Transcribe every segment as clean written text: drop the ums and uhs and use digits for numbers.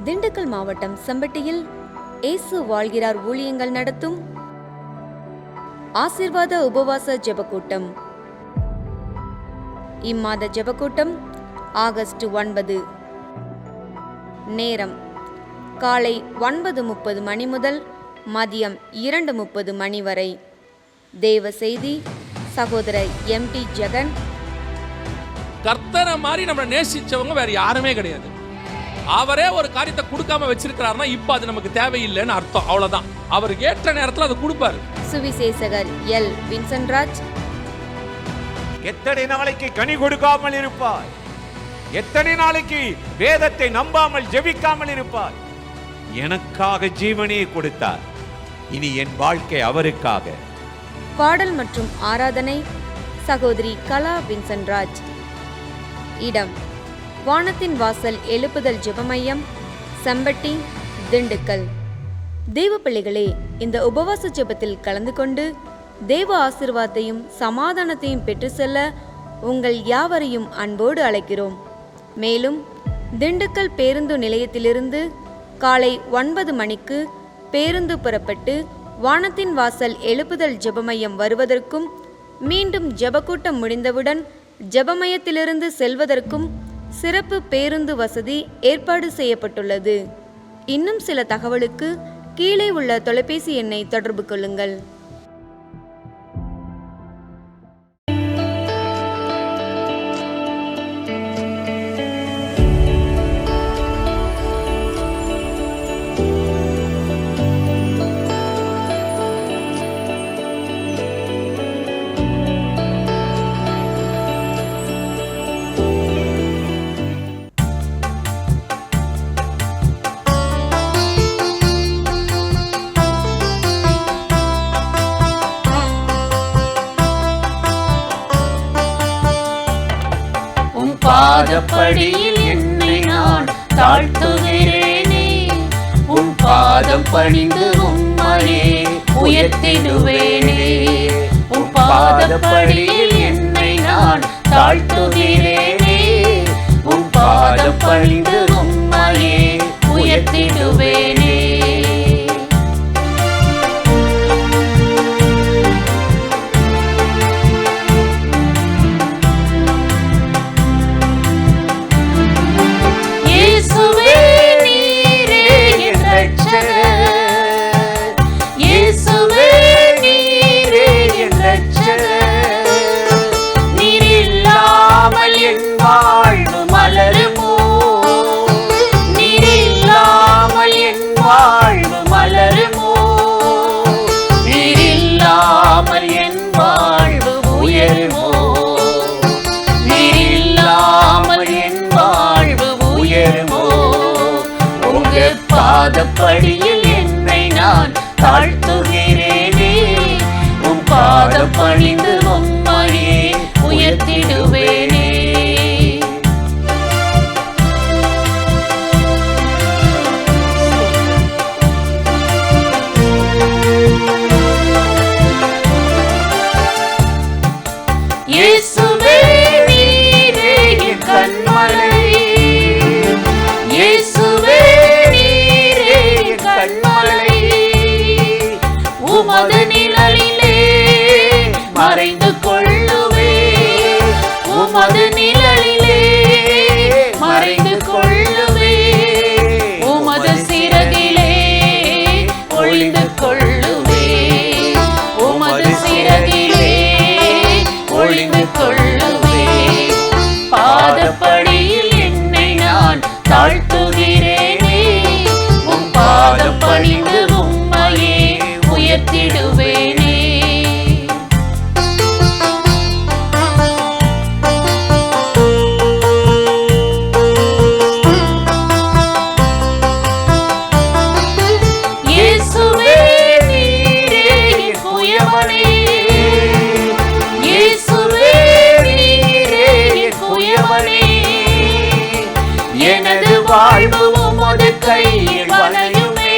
திண்டுக்கல் மாவட்டம் செம்பட்டியில் இயேசு வாழ்கிறார் ஊழியங்கள் நடத்தும் ஆசீர்வாத உபவாச ஜெபக்கூட்டம். இம்மாத ஜெபக்கூட்டம் ஆகஸ்ட் 9. நேரம் காலை 9:30 மணி முதல் மதியம் 2:30 மணி வரை. தேவ செய்தி சகோதரர் MT ஜெகன். கர்த்தரை மாதிரி நம்மளை நேசிச்சவங்க வேற யாருமே கிடையாது. அவரே ஒரு காரியத்தை கொடுக்காம வச்சிருக்கிறாருன்னா இப்ப அது நமக்கு தேவையில்லைன்னு அர்த்தம். அவ்வளவுதான். அவருக்கு ஏற்ற நேரத்தில் அதை கொடுப்பாரு. சுவிசேஷகர் எல் வின்சன்ராஜ். எத்தனை நாளைக்கு கனி கொடுக்காமல் இருப்பாய்? எத்தனை நாளைக்கு வேதத்தை நம்பாமல் ஜெபிக்காமல் இருப்பாய்? எனக்காக ஜீவனையை கொடுத்தார். இனி என் வாழ்க்கை அவருக்காக. பாடல் மற்றும் ஆராதனை சகோதரி கலா வின்சன்ராஜ். இடம் வானத்தின் வாசல் எழுப்புதல் ஜெபமையம், செம்பட்டி, திண்டுக்கல். தேவ பிள்ளைகளே, இந்த உபவாச ஜெபத்தில் கலந்து கொண்டு தேவ ஆசீர்வாதத்தையும் சமாதானத்தையும் பெற்று செல்ல உங்கள் யாவரையும் அன்போடு அழைக்கிறோம். மேலும் திண்டுக்கல் பேருந்து நிலையத்திலிருந்து காலை 9 மணிக்கு பேருந்து புறப்பட்டு வானத்தின் வாசல் எழுப்புதல் ஜெபமையம் வருவதற்கும், மீண்டும் ஜெபக்கூட்டம் முடிந்தவுடன் ஜெபமையத்திலிருந்து செல்வதற்கும் சிறப்பு பேருந்து வசதி ஏற்பாடு செய்யப்பட்டுள்ளது. இன்னும் சில தகவலுக்கு கீழே உள்ள தொலைபேசி எண்ணை தொடர்பு கொள்ளுங்கள். பாதப்படியில் என்னை நான் தாழ்த்துகிறேனே, உன் பாதம் பணிந்து உம்மையே உயர்த்திடுவேனே. உன் பாதப்படியில் என்னை நான் தாழ்த்துகிறேனே, உன் பாதம் பணிந்து உம்மையே உயர்த்திடுவேனே. பாதப்படியில் என்னை நான் தாழ்த்துகிறேனே, உன் பாதம் பணிந்து உம்மையே உயர்த்திடுவேனே. இயேசுவே நீரே என் கன்மலை, இயேசுவே உமது நிழலிலே மறைந்து கொள்ளுவே, உமது நிழலிலே மறைந்து கொள்ளுவே, உமது சிறகிலே ஒளிந்து கொள்ளுவே, உமது சிறகிலே ஒளிந்து கொள்ளுவே. பாதப்படியில் என்னை நான் தாழ்த்துகிறேனே, உன் பாதம் பணிந்து உம்மையே உயர்த்திடுவேனே. இயேசுவே நீரே என் குயவனே, இயேசுவே நீரே என் குயவனே. எனது வாழ்வு உமது கையில் வளையுமே,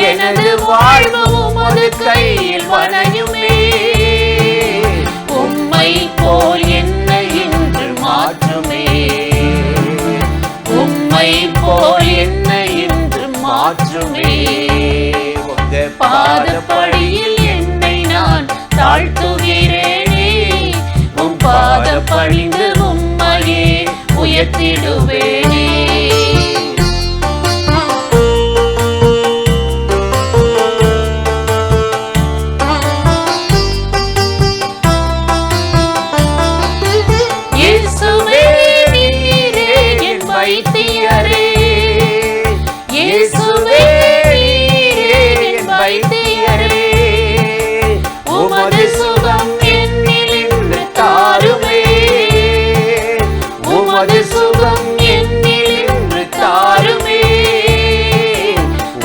எனது வாழ்வு உமது கையில் வளையுமே. உம்மை போல் என்னை இன்று மாற்றுமே, உம்மை போல் பாதப்படியில் என்னை நான் தாழ்த்துகிறேனே. உம் பாத பணிந்து உம்மையே உயர்த்திடுவேனே. இயேசுவே நீரே என் வைத்தியரே. இயேசுவே நீரே என் வைத்தியரே. உமது சுகம் என்னில் இன்று தாருமே. உமது சுகம் என்னில் இன்று தாருமே.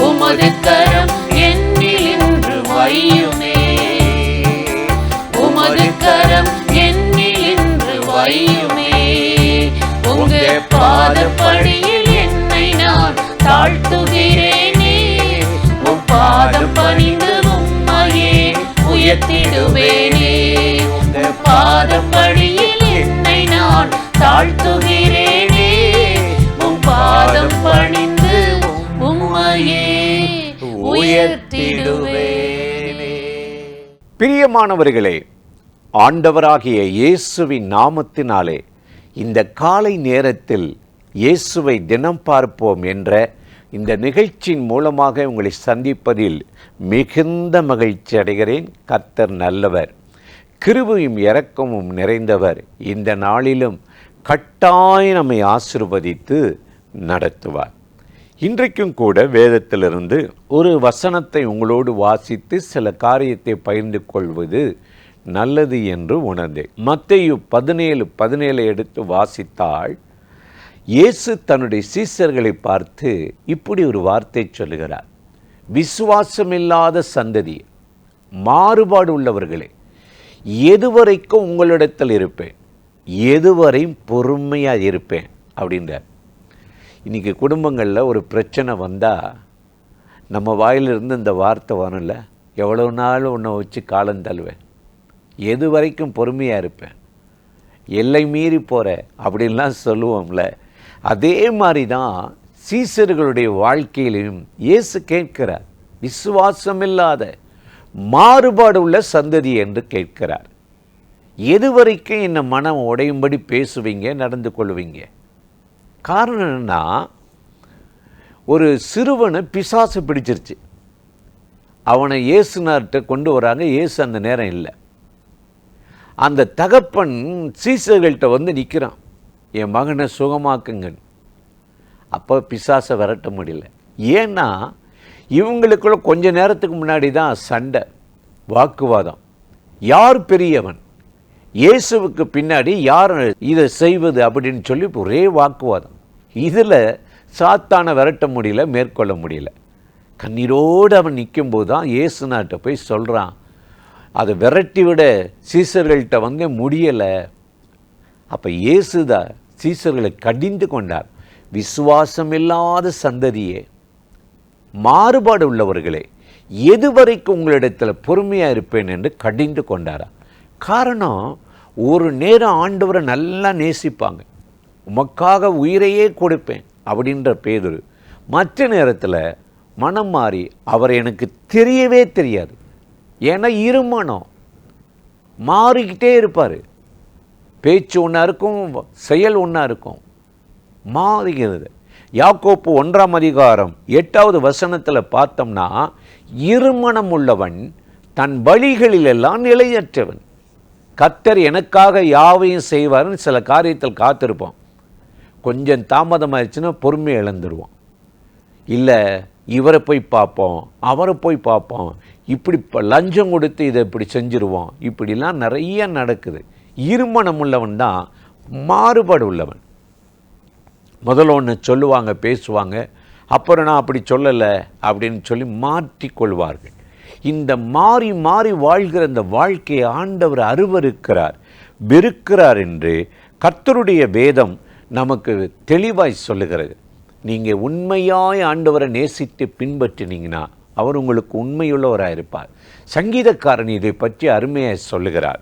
உமது கரம் என்னில் இன்று வையுமே. உமது கரம் என்னில் இன்று வையுமே. உங்க பாதப்படியில் என்னை நான் தாழ்த்துகிறேனே. உம் பாதம் பணிந்து உம்மையே உயர்த்திடுவேனே. உங்க பாதப்படியில் என்னை நான் தாழ்த்துகிறேனே. உம் பாதம் பணிந்து உம்மையே உயர்த்திடுவேனே. பிரியமானவர்களே, ஆண்டவராகிய இயேசுவின் நாமத்தினாலே இந்த காலை நேரத்தில் இயேசுவை தினம் பார்ப்போம் என்ற இந்த நிகழ்ச்சியின் மூலமாக உங்களை சந்திப்பதில் மிகுந்த மகிழ்ச்சி அடைகிறேன். கர்த்தர் நல்லவர், கிருபையும் இரக்கமும் நிறைந்தவர். இந்த நாளிலும் கட்டாயம் நம்மை ஆசீர்வதித்து நடத்துவார். இன்றைக்கும் கூட வேதத்திலிருந்து ஒரு வசனத்தை உங்களோடு வாசித்து சில காரியத்தை பகிர்ந்து கொள்வது நல்லது என்று உணர்ந்தேன். மத்தேயு 17:17 எடுத்து வாசித்தால் இயேசு தன்னுடைய சீஷர்களை பார்த்து இப்படி ஒரு வார்த்தை சொல்லுகிறார். விசுவாசமில்லாத சந்ததி, மாறுபாடு உள்ளவர்களே, எதுவரைக்கும் உங்களிடத்தில் இருப்பேன், எதுவரையும் பொறுமையாக இருப்பேன் அப்படின்றார். இன்றைக்கி குடும்பங்களில் ஒரு பிரச்சனை வந்தால் நம்ம வாயிலிருந்து இந்த வார்த்தை வரல, எவ்வளோ நாள் உன்னை வச்சு காலம் தள்ளுவேன், எது வரைக்கும் பொறுமையாக இருப்பேன், எல்லை மீறி போகிற அப்படின்லாம் சொல்லுவோம்ல. அதே மாதிரி தான் சீசர்களுடைய வாழ்க்கையிலையும் இயேசு கேட்கிறார். விசுவாசமில்லாத மாறுபாடு உள்ள சந்ததி என்று கேட்கிறார். எது வரைக்கும் என்னை மனம் உடையும்படி பேசுவீங்க, நடந்து கொள்வீங்க? காரணம் என்னன்னா, ஒரு சிறுவனை பிசாசு பிடிச்சிருச்சு. அவனை இயேசுனார்கிட்ட கொண்டு வராங்க. இயேசு அந்த நேரம் இல்லை. அந்த தகப்பன் சீசர்கள்ட்ட வந்து நிற்கிறான், என் மகனை சுகமாக்குங்க. அப்போ பிசாசை விரட்ட முடியல. ஏன்னா இவங்களுக்குள்ள கொஞ்ச நேரத்துக்கு முன்னாடி தான் சண்டை, வாக்குவாதம். யார் பெரியவன், இயேசுவுக்கு பின்னாடி யார் இதை செய்வது அப்படின்னு சொல்லி ஒரே வாக்குவாதம். இதில் சாத்தானை விரட்ட முடியல, மேற்கொள்ள முடியல. கண்ணீரோடு அவன் நிற்கும்போது தான் இயேசுனாட்ட போய் சொல்கிறான். அதை விரட்டி விட சீசர்கள்ட்ட வந்து முடியலை. அப்போ இயேசுதான் சீசர்களை கடிந்து கொண்டார். விசுவாசமில்லாத சந்ததியே, மாறுபாடு உள்ளவர்களே, எதுவரைக்கும் உங்களிடத்தில் பொறுமையாக இருப்பேன் என்று கடிந்து கொண்டாரா. காரணம், ஒரு நேரம் ஆண்டவரை நல்லா நேசிப்பாங்க, உமக்காக உயிரையே கொடுப்பேன் அப்படின்ற பேதுரு. மற்ற நேரத்தில் மனம் மாறி அவர் எனக்கு தெரியவே தெரியாது. ஏன்னா இருமனம் மாறிக்கிட்டே இருப்பார். பேச்சு ஒன்றா இருக்கும், செயல் ஒன்றா இருக்கும், மாறுகிறது. யாக்கோப்பு 1:8 பார்த்தோம்னா, இருமனம் உள்ளவன் தன் வழிகளிலெல்லாம் நிலையற்றவன். கர்த்தர் எனக்காக யாவையும் செய்வார்னு சில காரியத்தில் காத்திருப்போம். கொஞ்சம் தாமதமாகிடுச்சுன்னா பொறுமை இழந்துருவோம். இல்லை, இவரை போய் பார்ப்போம், அவரை போய் பார்ப்போம், இப்படி லஞ்சம் கொடுத்து இதை இப்படி செஞ்சுருவோம், இப்படிலாம் நிறைய நடக்குது. இருமனம் உள்ளவன் தான் மாறுபாடு உள்ளவன். முதல்ல ஒன்று சொல்லுவாங்க, பேசுவாங்க, அப்புறம் நான் அப்படி சொல்லலை அப்படின்னு சொல்லி மாற்றிக்கொள்வார்கள். இந்த மாறி மாறி வாழ்கிற இந்த வாழ்க்கையை ஆண்டவர் அருவருக்கிறார், வெறுக்கிறார் என்று கர்த்தருடைய வேதம் நமக்கு தெளிவாய் சொல்லுகிறது. நீங்கள் உண்மையாய் ஆண்டவரை நேசித்து பின்பற்றினீங்கன்னா அவர் உங்களுக்கு உண்மையுள்ளவராக இருப்பார். சங்கீதக்காரன் இதை பற்றி அருமையாக சொல்லுகிறார்.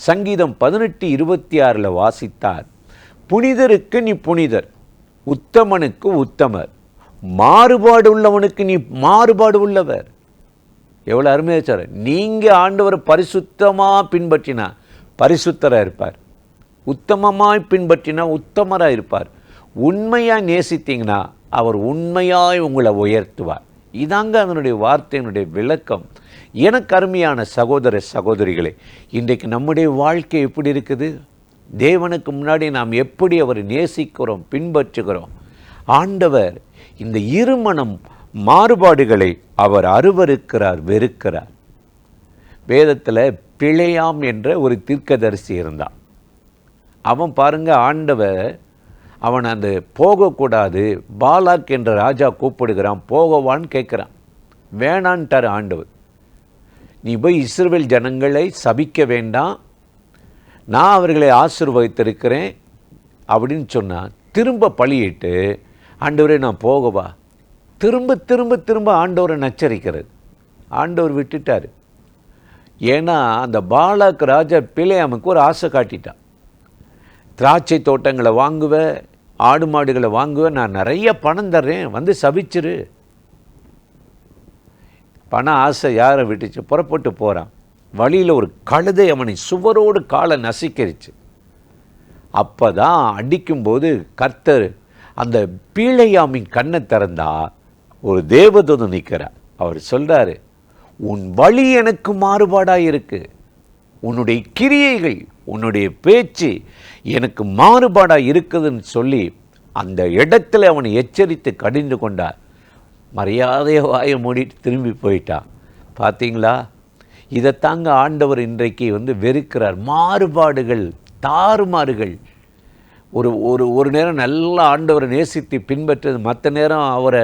சங்கீதம் 18:26 வாசித்தார், புனிதருக்கு நீ புனிதர், உத்தமனுக்கு உத்தமர், மாறுபாடு உள்ளவனுக்கு நீ மாறுபாடு உள்ளவர். எவ்வளோ அருமையாக சார். நீங்கள் ஆண்டவர் பரிசுத்தமாக பின்பற்றினா பரிசுத்தராக இருப்பார், உத்தமமாய் பின்பற்றினா உத்தமராக இருப்பார், உண்மையாக நேசித்தீங்கன்னா அவர் உண்மையாய் உங்களை உயர்த்துவார். இதாங்க அதனுடைய வார்த்தையினுடைய விளக்கம். எனக்கு அருமையான சகோதர சகோதரிகளே, இன்றைக்கு நம்முடைய வாழ்க்கை எப்படி இருக்குது? தேவனுக்கு முன்னாடி நாம் எப்படி அவரை நேசிக்கிறோம், பின்பற்றுகிறோம்? ஆண்டவர் இந்த இருமனம் மாறுபாடுகளை அவர் அருவருக்கிறார், வெறுக்கிறார். வேதத்தில் பிழையாம் என்ற ஒரு தீர்க்கதரிசி இருந்தான். அவன் பாருங்க, ஆண்டவர் அவன் அந்த போகக்கூடாது, பாலாக் என்ற ராஜா கூப்பிடுகிறான், போகவான்னு கேட்குறான். வேணான்ட்டார் ஆண்டவர். நீ போய் இஸ்ரவேல் ஜனங்களை சபிக்க வேண்டாம், நான் அவர்களை ஆசீர்வதித்திருக்கிறேன் அப்படின்னு சொன்னான். திரும்ப பழியிட்டு, ஆண்டவரே நான் போகவா? திரும்ப திரும்ப திரும்ப ஆண்டவரை நச்சரிக்கிறது. ஆண்டவர் விட்டுட்டார். ஏன்னா அந்த பாலாக் ராஜா பிலேயாமுக்கு ஒரு ஆசை காட்டிட்டான். திராட்சை தோட்டங்களை வாங்குவேன், ஆடு மாடுகளை வாங்குவேன், நான் நிறைய பணம் தர்றேன், வந்து சபிச்சிரு. பண ஆசை யாரை விட்டுச்சு? புறப்பட்டு போகிறான். வழியில் ஒரு கழுதை அவனை சுவரோடு காலை நசிக்கிருச்சு. அப்போ தான் அடிக்கும்போது கர்த்தர் அந்த பிலேயாமின் கண்ணை திறந்தா ஒரு தேவதூதன் நிற்கிறார். அவர் சொல்கிறாரு, உன் வழி எனக்கு மாறுபாடாக இருக்கு, உன்னுடைய கிரியைகள், உன்னுடைய பேச்சு எனக்கு மாறுபாடாக இருக்குதுன்னு சொல்லி அந்த இடத்துல அவனை எச்சரித்து கடிந்து கொண்டார். மரியாதையை வாயை மூடிட்டு திரும்பி போயிட்டான். பார்த்தீங்களா? இதைத்தாங்க ஆண்டவர் இன்றைக்கு வெறுக்கிறார். மாறுபாடுகள், தாறுமாறுகள். ஒரு நேரம் நல்லா ஆண்டவரை நேசித்து பின்பற்றது, மற்ற நேரம் அவரை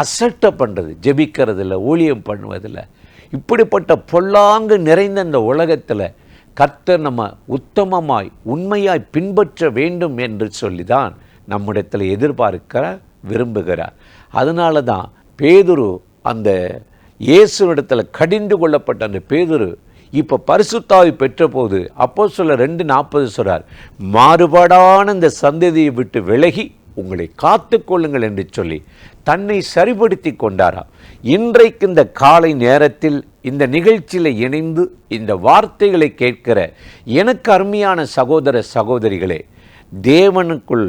அசட்டை பண்ணுறது, ஜெபிக்கிறதில்ல, ஊழியம் பண்ணுவதில்லை. இப்படிப்பட்ட பொல்லாங்கு நிறைந்த இந்த உலகத்தில் கர்த்தர் நம்ம உத்தமமாய் உண்மையாய் பின்பற்ற வேண்டும் என்று சொல்லி தான் நம்மிடத்தில் எதிர்பார்க்கிறார், விரும்புகிறார். அதனால தான் பேதுரு அந்த இயேசுவிடத்தில் கடிந்து கொள்ளப்பட்ட அந்த பேதுரு இப்போ பரிசுத்தாவி பெற்ற போது அப்போஸ்தலர் 2:40 சொல்றார், மாறுபாடான இந்த சந்ததியை விட்டு விலகி உங்களை காத்து கொள்ளுங்கள் என்று சொல்லி தன்னை சரிபடுத்தி கொண்டாராம். இன்றைக்கு இந்த காலை நேரத்தில் இந்த நிகழ்ச்சியில் இணைந்து இந்த வார்த்தைகளை கேட்கிற எனக்கு அருமையான சகோதர சகோதரிகளே, தேவனுக்குள்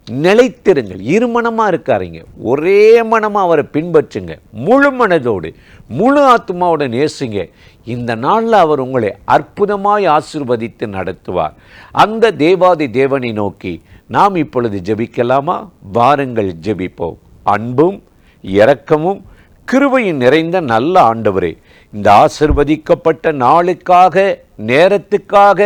நிலைத்திருங்கள். இருமனமாக இருக்காருங்க, ஒரே மனமாக அவரை பின்பற்றுங்க, முழு மனதோடு முழு ஆத்மாவோடு நேசிங்க. இந்த நாளில் அவர் உங்களை அற்புதமாய் ஆசீர்வதித்து நடத்துவார். அந்த தேவாதி தேவனை நோக்கி நாம் இப்பொழுது ஜெபிக்கலாமா? வாருங்கள் ஜெபிப்போம். அன்பும் இரக்கமும் கிருபையும் நிறைந்த நல்ல ஆண்டவரே, இந்த ஆசீர்வதிக்கப்பட்ட நாளுக்காக, நேரத்துக்காக,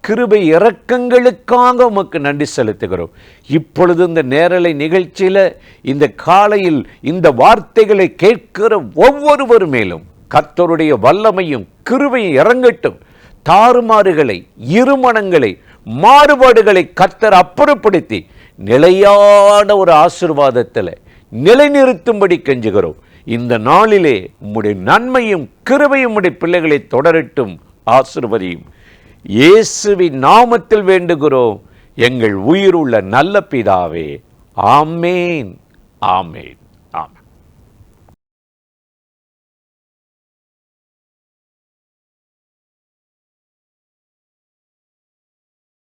கிருபை இரக்கங்களுக்காக உமக்கு நன்றி செலுத்துகிறோம். இப்பொழுது இந்த நேரலை நிகழ்ச்சியில் இந்த காலையில் இந்த வார்த்தைகளை கேட்கிற ஒவ்வொருவர் மேலும் கர்த்தருடைய வல்லமையும் கிருபையும் இறங்கட்டும். தாறுமாறுகளை, இருமனங்களை, மாறுபாடுகளை கர்த்தர் அப்புறப்படுத்தி நிலையான ஒரு ஆசீர்வாதத்தில் நிலைநிறுத்தும்படி கெஞ்சுகிறோம். இந்த நாளிலே உம்முடைய நன்மையும் கிருபையும் உம்முடைய பிள்ளைகளை தொடரட்டும், ஆசீர்வதியும். இயேசுவின் நாமத்தில் வேண்டுகிறோம் எங்கள் உயிருள்ள நல்ல பிதாவே. ஆமேன், ஆமேன்.